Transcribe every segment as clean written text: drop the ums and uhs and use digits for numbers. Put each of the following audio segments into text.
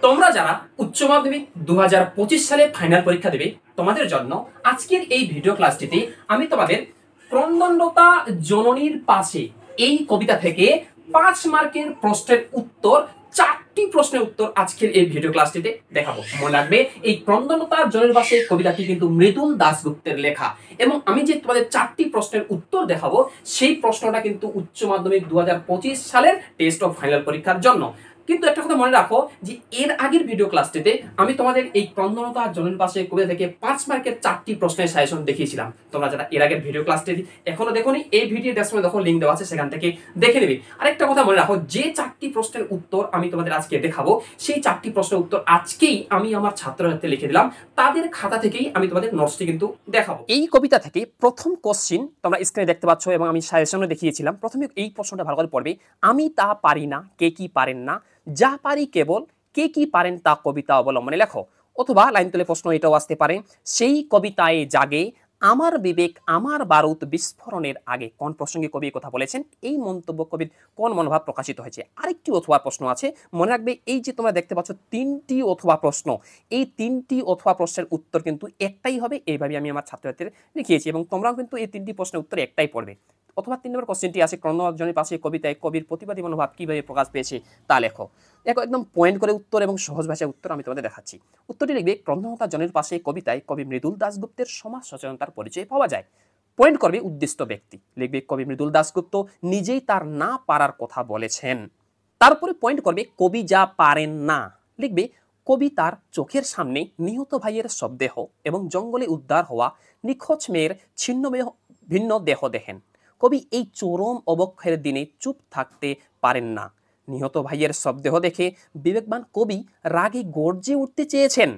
তোমরা যারা উচ্চ মাধ্যমিক 2025 সালে ফাইনাল পরীক্ষা দেবে তোমাদের জন্য আজকের এই ভিডিও ক্লাসটিতে আমি তোমাদের ক্রন্দনরতা জননীর পাশে এই কবিতা থেকে 5 মার্কের প্রশ্নের উত্তর, 4টি প্রশ্নের উত্তর আজকের এই ভিডিও ক্লাসটিতে দেখাবো। মনে রাখবে এই ক্রন্দনরতা জননীর পাশে কবিতাটি কিন্তু মৃদুল দাশগুপ্তের লেখা এবং আমি যে তোমাদের 4টি প্রশ্নের উত্তর দেখাবো সেই প্রশ্নটা কিন্তু উচ্চ মাধ্যমিক 2025 সালের টেস্ট অফ ফাইনাল পরীক্ষার জন্য। কিন্তু একটা কথা মনে রাখো যে এর আগের ভিডিও ক্লাসটিতে আমি তোমাদের এই ক্রন্দনরতা জননীর পাশে কবিতা থেকে 5 মার্কের 4টি প্রশ্নের সাজেশন দেখিয়েছিলাম। তোমরা যারা এর আগের ভিডিও ক্লাসটি এখনো দেখোনি, এই ভিডিও ডেসক্রিপশনে দেখো লিংক দেওয়া আছে, সেখান থেকে দেখে নেবে। আরেকটা কথা মনে রাখো, যে 4টি প্রশ্নের উত্তর আমি তোমাদের আজকে দেখাবো সেই 4টি প্রশ্নের উত্তর আজকেই আমি আমার ছাত্রছাত্রীকে লিখে দিলাম, তাদের খাতা থেকেই আমি তোমাদের নোটসটি কিন্তু দেখাবো। এই কবিতা থেকে প্রথম কোশ্চেন তোমরা স্ক্রিনে দেখতে পাচ্ছ এবং আমি সাজেশনে দেখিয়েছিলাম। প্রথমে এই প্রশ্নটা ভালো করে পড়বে। আমি তা পারি না, কে কি পারেন না, যা পারি কেবল, কে কি পারেন তা কবিতা অবলম্বনে লেখো। অথবা লাইন তুলে প্রশ্ন এটাও আসতে পারে, সেই কবিতায় জাগে আমার বিবেক আমার বারুদ বিস্ফোরণের আগে। কোন প্রসঙ্গে কবি কথা বলেছেন, এই মন্তব্য কবির কোন মনোভাব প্রকাশিত হয়েছে। আরেকটি অথবা প্রশ্ন আছে, মনে রাখবে এই যে তোমরা দেখতে পাচ্ছ 3টি অথবা প্রশ্ন, এই 3টি অথবা প্রশ্নের উত্তর কিন্তু একটাই হবে। এইভাবে আমি আমার ছাত্রছাত্রীদের লিখিয়েছি এবং তোমরাও কিন্তু এই 3টি প্রশ্নের উত্তর একটাই পড়বে। অথবা 3 নম্বর কোশ্চেনটি আছে, ক্রন্দনজনের পাশে কবিতায় কবির প্রতিবাদী মনোভাব কিভাবে প্রকাশ পেয়েছে তা লেখো। দেখো একদম পয়েন্ট করে উত্তর এবং সহজ ভাষায় উত্তর আমি তোমাদের দেখাচ্ছি। উত্তরটি লিখবে, ক্রন্দনরতা জনের পাশে কবিতায় কবি মৃদুল দাশগুপ্তের সমাজ সচেতনতার পরিচয় পাওয়া যায়। পয়েন্ট করবে উদ্দিষ্ট ব্যক্তি, লিখবে কবি মৃদুল দাশগুপ্ত নিজেই তার না পারার কথা বলেছেন। তারপরে পয়েন্ট করবে কবি যা পারেন না, লিখবে কবি তার চোখের সামনে নিহত ভাইয়ের শবদেহ এবং জঙ্গলে উদ্ধার হওয়া নিখোঁজ মেয়ের ছিন্ন ভিন্ন দেহ দেখেন। কবি এই চরম অবক্ষয়ের দিনে চুপ থাকতে পারেন না। নিহত ভাইয়ের শবদেহ দেখে বিবেকবান কবি রাগে গর্জে উঠতে চেয়েছেন।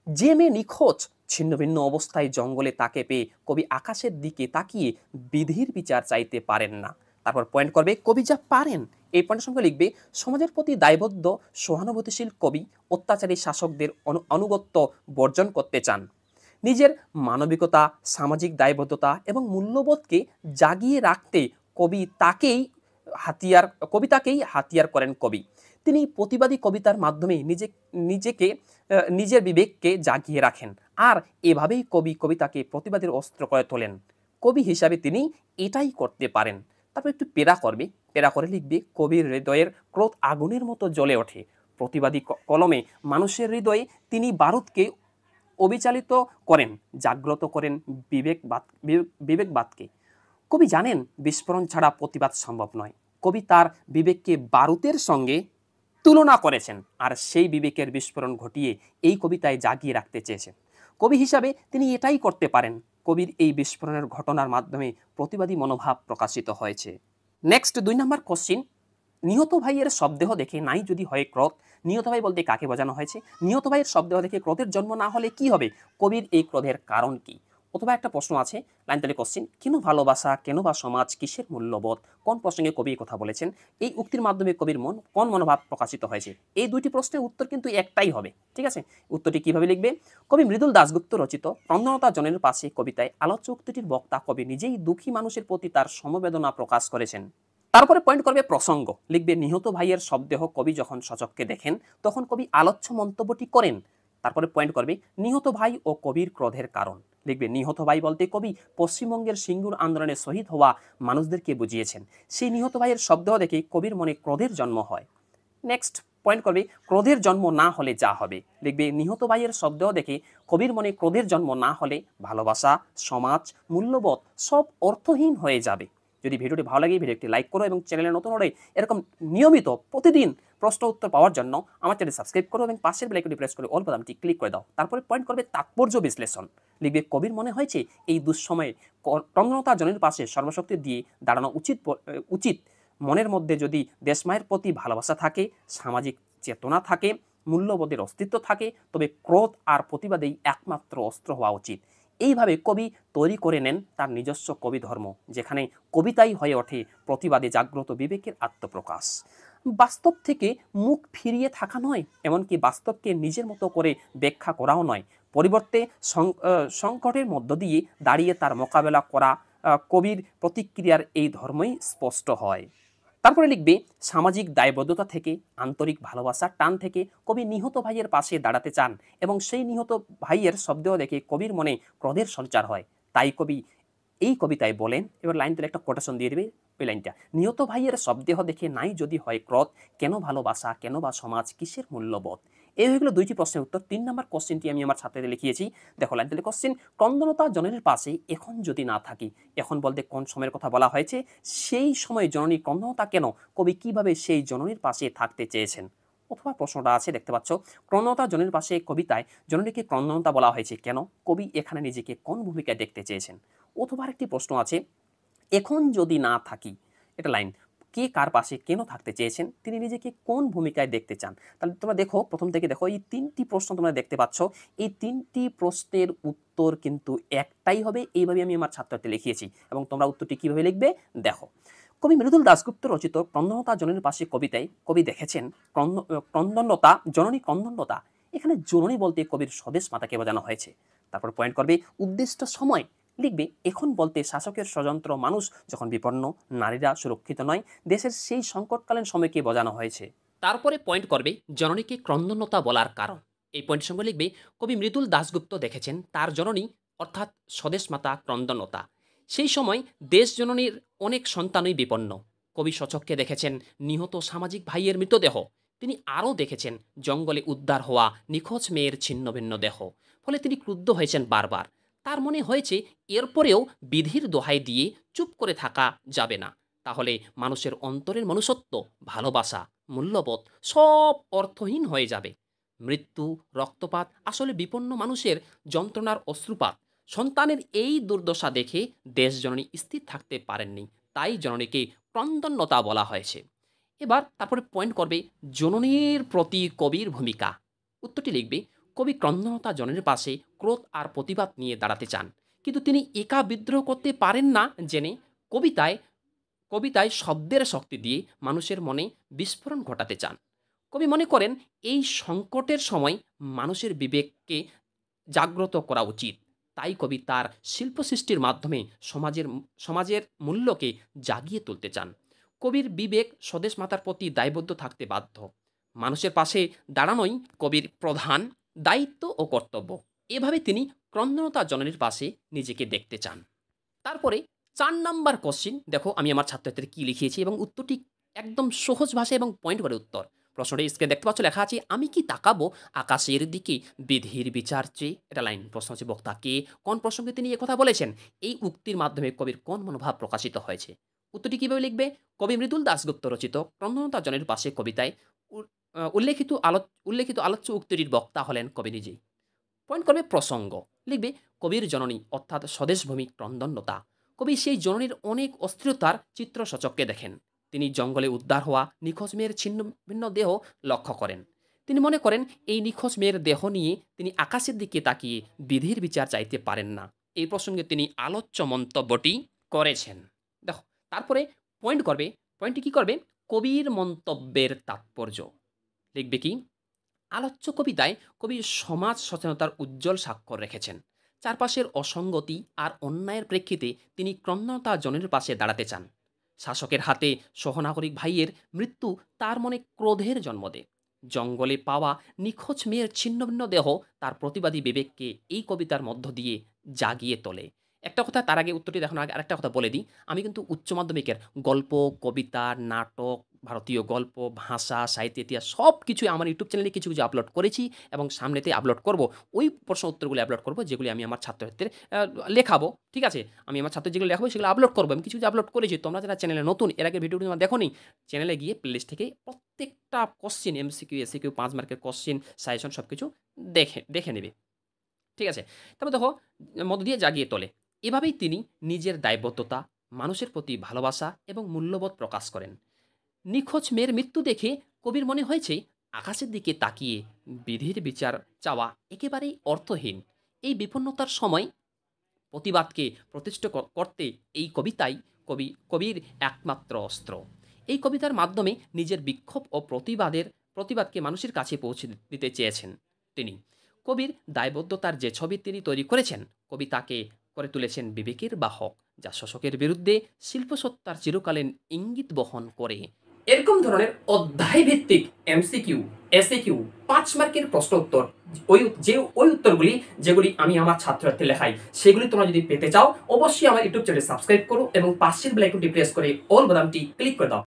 যে মেয়ে নিখোঁজ ছিন্ন ভিন্ন অবস্থায় জঙ্গলে তাকে পেয়ে কবি আকাশের দিকে তাকিয়ে বিধির বিচার চাইতে পারেন না। তারপর পয়েন্ট করবে কবি যা পারেন, এই পয়েন্টের সঙ্গে লিখবে সমাজের প্রতি দায়বদ্ধ সহানুভূতিশীল কবি অত্যাচারী শাসকদের আনুগত্য বর্জন করতে চান। নিজের মানবিকতা, সামাজিক দায়বদ্ধতা এবং মূল্যবোধকে জাগিয়ে রাখতে কবিতাকেই হাতিয়ার করেন কবি। তিনি প্রতিবাদী কবিতার মাধ্যমে নিজের বিবেককে জাগিয়ে রাখেন আর এভাবেই কবি কবিতাকে প্রতিবাদের অস্ত্র করে তোলেন। কবি হিসাবে তিনি এটাই করতে পারেন। তারপর একটু পেরা করবে, পেরা করে লিখবে কবির হৃদয়ের ক্রোধ আগুনের মতো জ্বলে ওঠে। প্রতিবাদী কলমে মানুষের হৃদয়ে তিনি বারুদকে অবিচালিত করেন, জাগ্রত করেন বিবেকবাদকে। কবি জানেন বিস্ফোরণ ছাড়া প্রতিবাদ সম্ভব নয়। কবি তার বিবেককে বারুদের সঙ্গে তুলনা করেছেন আর সেই বিবেকের বিস্ফোরণ ঘটিয়ে এই কবিতায় জাগিয়ে রাখতে চেয়েছেন। কবি হিসাবে তিনি এটাই করতে পারেন। কবির এই বিস্ফোরণের ঘটনার মাধ্যমে প্রতিবাদী মনোভাব প্রকাশিত হয়েছে। নেক্সট 2 নম্বর কোশ্চিন, নিহত ভাইয়ের শবদেহ দেখে নাই যদি হয় ক্রোধ। নিহত ভাই বলতে কাকে বোঝানো হয়েছে? নিহত ভাইয়ের শবদেহ দেখে ক্রোধের জন্ম না হলে কি হবে? কবির এই ক্রোধের কারণ কি? অথবা একটা প্রশ্ন আছে, লাইন তালে কোশ্চিন, কেন ভালোবাসা, কেন বা সমাজ, কিসের মূল্যবোধ, কোন প্রসঙ্গে কবি কথা বলেছেন? এই উক্তির মাধ্যমে কবির কোন মনোভাব প্রকাশিত হয়েছে? এই 2টি প্রশ্নের উত্তর কিন্তু একটাই হবে, ঠিক আছে? উত্তরটি কিভাবে লিখবে? কবি মৃদুল দাশগুপ্ত রচিত ক্রন্দনরতা জনের পাশে কবিতায় আলোচ্য উক্তিটির বক্তা কবি নিজেই দুঃখী মানুষের প্রতি তার সমবেদনা প্রকাশ করেছেন। তারপরে পয়েন্ট করবে প্রসঙ্গ, লিখবে নিহত ভাইয়ের শবদেহ কবি যখন সচক্ষে দেখেন তখন কবি আলোচ্য মন্তব্যটি করেন। তারপরে পয়েন্ট করবে নিহত ভাই ও কবির ক্রোধের কারণ, লিখবে নিহত ভাই বলতে কবি পশ্চিমবঙ্গের সিঙ্গুর আন্দোলনে শহীদ হওয়া মানুষদেরকে বুঝিয়েছেন। সেই নিহত ভাইয়ের শবদেহ দেখে কবির মনে ক্রোধের জন্ম হয়। নেক্সট পয়েন্ট করবে ক্রোধের জন্ম না হলে যা হবে, লিখবে নিহত ভাইয়ের শবদেহ দেখে কবির মনে ক্রোধের জন্ম না হলে ভালোবাসা, সমাজ, মূল্যবোধ সব অর্থহীন হয়ে যাবে। যদি ভিডিওটি ভালো লাগে ভিডিওটি লাইক করো এবং চ্যানেলে নতুন হলে এরকম নিয়মিত প্রতিদিন প্রশ্ন উত্তর পাওয়ার জন্য আমার চ্যানেল সাবস্ক্রাইব করো এবং পাশের বেল আইকনটি প্রেস করে অল বাটনটি ক্লিক করে দাও। তারপরে পয়েন্ট করবে তাৎপর্য বিশ্লেষণ, লিখবে কবির মনে হয়েছে এই দুঃসময়ে ক্রন্দনরতা জনের পাশে সর্বশক্তি দিয়ে দাঁড়ানো উচিত। মনের মধ্যে যদি দেশমায়ের প্রতি ভালোবাসা থাকে, সামাজিক চেতনা থাকে, মূল্যবোধের অস্তিত্ব থাকে, তবে ক্রোধ আর প্রতিবাদেই একমাত্র অস্ত্র হওয়া উচিত। এইভাবে কবি তৈরি করে নেন তার নিজস্ব কবি ধর্ম, যেখানে কবিতাই হয়ে ওঠে প্রতিবাদে জাগ্রত বিবেকের আত্মপ্রকাশ। বাস্তব থেকে মুখ ফিরিয়ে থাকা নয়, এমনকি বাস্তবকে নিজের মতো করে ব্যাখ্যা করাও নয়, পরিবর্তে সংকটের মধ্য দিয়ে দাঁড়িয়ে তার মোকাবেলা করা কবির প্রতিক্রিয়ার এই ধর্মই স্পষ্ট হয়। তারপরে লিখবে সামাজিক দায়বদ্ধতা থেকে আন্তরিক ভালোবাসার টান থেকে কবি নিহত ভাইয়ের পাশে দাঁড়াতে চান এবং সেই নিহত ভাইয়ের শব্দেহ দেখে কবির মনে ক্রোধের সঞ্চার হয়। তাই কবি এই কবিতায় বলেন, এবার লাইন তুলে একটা কোটেশন দিয়ে দেবে ওই লাইনটা, নিহত ভাইয়ের শব্দেহ দেখে নাই যদি হয় ক্রোধ, কেন ভালোবাসা, কেন বা সমাজ, কিসের মূল্যবোধ। এই হয়ে গেল 2টি প্রশ্নের উত্তর। 3 নম্বর কোশ্চেনটি আমি আমার ছাত্রদের লিখিয়েছি। দেখো লাইন তুলে কোশ্চেন, ক্রন্দনতা জননীর পাশে এখন যদি না থাকি, এখন বলতে কোন সময়ের কথা বলা হয়েছে, সেই সময় জননী ক্রন্দনতা কেন, কবি কিভাবে সেই জননীর পাশে থাকতে চেয়েছেন। অথবা প্রশ্নটা আছে দেখতে পাচ্ছ, ক্রন্দনতা জননীর পাশে কবিতায় জননীকে ক্রন্দনতা বলা হয়েছে কেন, কবি এখানে নিজেকে কোন ভূমিকায় দেখতে চেয়েছেন। অথবা আরেকটি প্রশ্ন আছে, এখন যদি না থাকি, এটা লাইন, কে কার পাশে কেন থাকতে চেয়েছেন, তিনি নিজেকে কোন ভূমিকায় দেখতে চান। তাহলে তোমরা দেখো, প্রথম থেকে দেখো, এই 3টি প্রশ্ন তোমরা দেখতে পাচ্ছ, এই 3টি প্রশ্নের উত্তর কিন্তু একটাই হবে। এইভাবে আমি আমার ছাত্রদের লিখিয়েছি এবং তোমরা উত্তরটি কিভাবে লিখবে দেখো। কবি মৃদুল দাশগুপ্ত রচিত ক্রন্দনতা জননীর পাশে কবিতায় কবি দেখেছেন ক্রন্দনতা জননী ক্রন্দনতা, এখানে জননী বলতে কবির স্বদেশ মাতাকে বোঝানো হয়েছে। তারপর পয়েন্ট করবে উদ্দিষ্ট সময়, লিখবে এখন বলতে শাসকের ষড়যন্ত্র, মানুষ যখন বিপন্ন, নারীরা সুরক্ষিত নয়, দেশের সেই সংকটকালীন সময়কে বোঝানো হয়েছে। তারপরে পয়েন্ট করবে জননীকে ক্রন্দনতা বলার কারণ। এই পয়েন্টের সঙ্গে লিখবে কবি মৃদুল দাশগুপ্ত দেখেছেন তার জননী অর্থাৎ স্বদেশ মাতা ক্রন্দনতা, সেই সময় দেশ জননীর অনেক সন্তানই বিপন্ন। কবি সচক্ষে দেখেছেন নিহত সামাজিক ভাইয়ের মৃতদেহ, তিনি আরও দেখেছেন জঙ্গলে উদ্ধার হওয়া নিখোঁজ মেয়ের ছিন্নভিন্ন দেহ, ফলে তিনি ক্রুদ্ধ হয়েছেন বারবার। তার মনে হয়েছে এরপরেও বিধির দোহাই দিয়ে চুপ করে থাকা যাবে না, তাহলে মানুষের অন্তরের মনুষ্যত্ব, ভালোবাসা, মূল্যবোধ সব অর্থহীন হয়ে যাবে। মৃত্যু, রক্তপাত আসলে বিপন্ন মানুষের যন্ত্রণার অশ্রুপাত। সন্তানের এই দুর্দশা দেখে দেশ জননী স্থির থাকতে পারেননি, তাই জননীকে ক্রন্দনতা বলা হয়েছে। এবার তারপরে পয়েন্ট করবে জননীর প্রতি কবির ভূমিকা। উত্তরটি লিখবে কবি ক্রন্দনতা জননীর পাশে ক্রোধ আর প্রতিবাদ নিয়ে দাঁড়াতে চান, কিন্তু তিনি একা বিদ্রোহ করতে পারেন না জেনে কবিতায় কবিতায় শব্দের শক্তি দিয়ে মানুষের মনে বিস্ফোরণ ঘটাতে চান। কবি মনে করেন এই সংকটের সময় মানুষের বিবেককে জাগ্রত করা উচিত, তাই কবি তার শিল্প সৃষ্টির মাধ্যমে সমাজের মূল্যকে জাগিয়ে তুলতে চান। কবির বিবেক স্বদেশ মাতার প্রতি দায়বদ্ধ থাকতে বাধ্য। মানুষের পাশে দাঁড়ানোই কবির প্রধান দায়িত্ব ও কর্তব্য। এভাবে তিনি ক্রন্দনতা জননীর পাশে নিজেকে দেখতে চান। তারপরে 4 নাম্বার কোশ্চিন দেখো আমি আমার ছাত্রছাত্রীদের কি লিখিয়েছি এবং উত্তরটি একদম সহজ ভাষায় এবং পয়েন্ট করে উত্তর। প্রশ্নটি স্ক্রিনে দেখতে পাচ্ছ, লেখা আছে আমি কি তাকাবো আকাশের দিকে বিধির বিচার চেয়ে। এটা লাইন। প্রশ্ন হচ্ছে বক্তা কে, কোন প্রসঙ্গে তিনি কথা বলেছেন, এই উক্তির মাধ্যমে কবির কোন মনোভাব প্রকাশিত হয়েছে। উত্তরটি কিভাবে লিখবে, কবি মৃদুল দাশগুপ্ত রচিত ক্রন্দনতা জননীর পাশে কবিতায় উল্লেখিত আলোচ্য উক্তিটির বক্তা হলেন কবি নিজেই। পয়েন্ট করবে প্রসঙ্গ, লিখবে কবির জননী অর্থাৎ স্বদেশভূমি ক্রন্দনতা। কবি সেই জননীর অনেক অস্থিরতার চিত্র সচক্ষে দেখেন। তিনি জঙ্গলে উদ্ধার হওয়া নিখোঁজ মেয়ের ছিন্ন ভিন্ন দেহ লক্ষ্য করেন। তিনি মনে করেন এই নিখোঁজ মেয়ের দেহ নিয়ে তিনি আকাশের দিকে তাকিয়ে বিধির বিচার চাইতে পারেন না। এই প্রসঙ্গে তিনি আলোচ্য মন্তব্যটি করেছেন। দেখো তারপরে পয়েন্টটি কি করবে, কবির মন্তব্যের তাৎপর্য। লিখবে কি, আলোচ্য কবিতায় কবি সমাজ সচেতনতার উজ্জ্বল স্বাক্ষর রেখেছেন। চারপাশের অসঙ্গতি আর অন্যায়ের প্রেক্ষিতে তিনি ক্রন্দনতা জননীর পাশে দাঁড়াতে চান। শাসকের হাতে সহনাগরিক ভাইয়ের মৃত্যু তার মনে ক্রোধের জন্ম দেয়। জঙ্গলে পাওয়া নিখোঁজ মেয়ের ছিন্নভিন্ন দেহ তার প্রতিবাদী বিবেককে এই কবিতার মধ্য দিয়ে জাগিয়ে তোলে। একটা কথা তার আগে উত্তরটি দেখানোর আগে আরেকটা কথা বলে দিই, আমি কিন্তু উচ্চ মাধ্যমিকের গল্প, কবিতা, নাটক, ভারতীয় গল্প, ভাষা, সাহিত্য, ইতিহাস সব কিছুই আমার ইউটিউব চ্যানেলে কিছু কিছু আপলোড করেছি এবং সামনেতে আপলোড করব। ওই প্রশ্ন উত্তরগুলো আপলোড করব যেগুলি আমি আমার ছাত্রছাত্রীদের লেখাবো। ঠিক আছে, আমি আমার ছাত্র যেগুলো লেখাবো সেগুলো আপলোড করবো। আমি কিছু কিছু আপলোড করেছি। তোমরা যারা চ্যানেলে নতুন, এর আগে ভিডিওটি তোমরা দেখোনি, চ্যানেলে গিয়ে প্লেলিস্ট থেকে প্রত্যেকটা কোশ্চিন, MCQ, SCQ, 5 মার্কের কোশ্চিন, সাজেশন সব কিছু দেখে নেবে। ঠিক আছে, তারপর দেখো মধ্য দিয়ে জাগিয়ে তোলে। এভাবেই তিনি নিজের দায়বদ্ধতা, মানুষের প্রতি ভালোবাসা এবং মূল্যবোধ প্রকাশ করেন। নিখোঁজ মেয়ের মৃত্যু দেখে কবির মনে হয়েছে আকাশের দিকে তাকিয়ে বিধির বিচার চাওয়া একেবারেই অর্থহীন। এই বিপন্নতার সময় প্রতিবাদকে প্রতিষ্ঠা করতে এই কবিতাই কবির একমাত্র অস্ত্র। এই কবিতার মাধ্যমে নিজের বিক্ষোভ ও প্রতিবাদকে মানুষের কাছে পৌঁছে দিতে চেয়েছেন তিনি। কবির দায়বদ্ধতার যে ছবি তিনি তৈরি করেছেন, কবি তাকে করে তুলেছেন বিবেকের বাহক, যা শোষকের বিরুদ্ধে শিল্পসত্তার চিরকালীন ইঙ্গিত বহন করে। এরকম ধরনের অধ্যায় ভিত্তিক এমসিকিউ, এসএকিউ, 5 মার্কের প্রশ্ন উত্তর, ওই উত্তরগুলি যেগুলি আমি আমার ছাত্রছাত্রী লেখাই, সেগুলি তোমরা যদি পেতে চাও অবশ্যই আমার ইউটিউব চ্যানেল সাবস্ক্রাইব করো এবং পাশের বেল আইকনটি প্রেস করে অল বাটনটি ক্লিক করে দাও।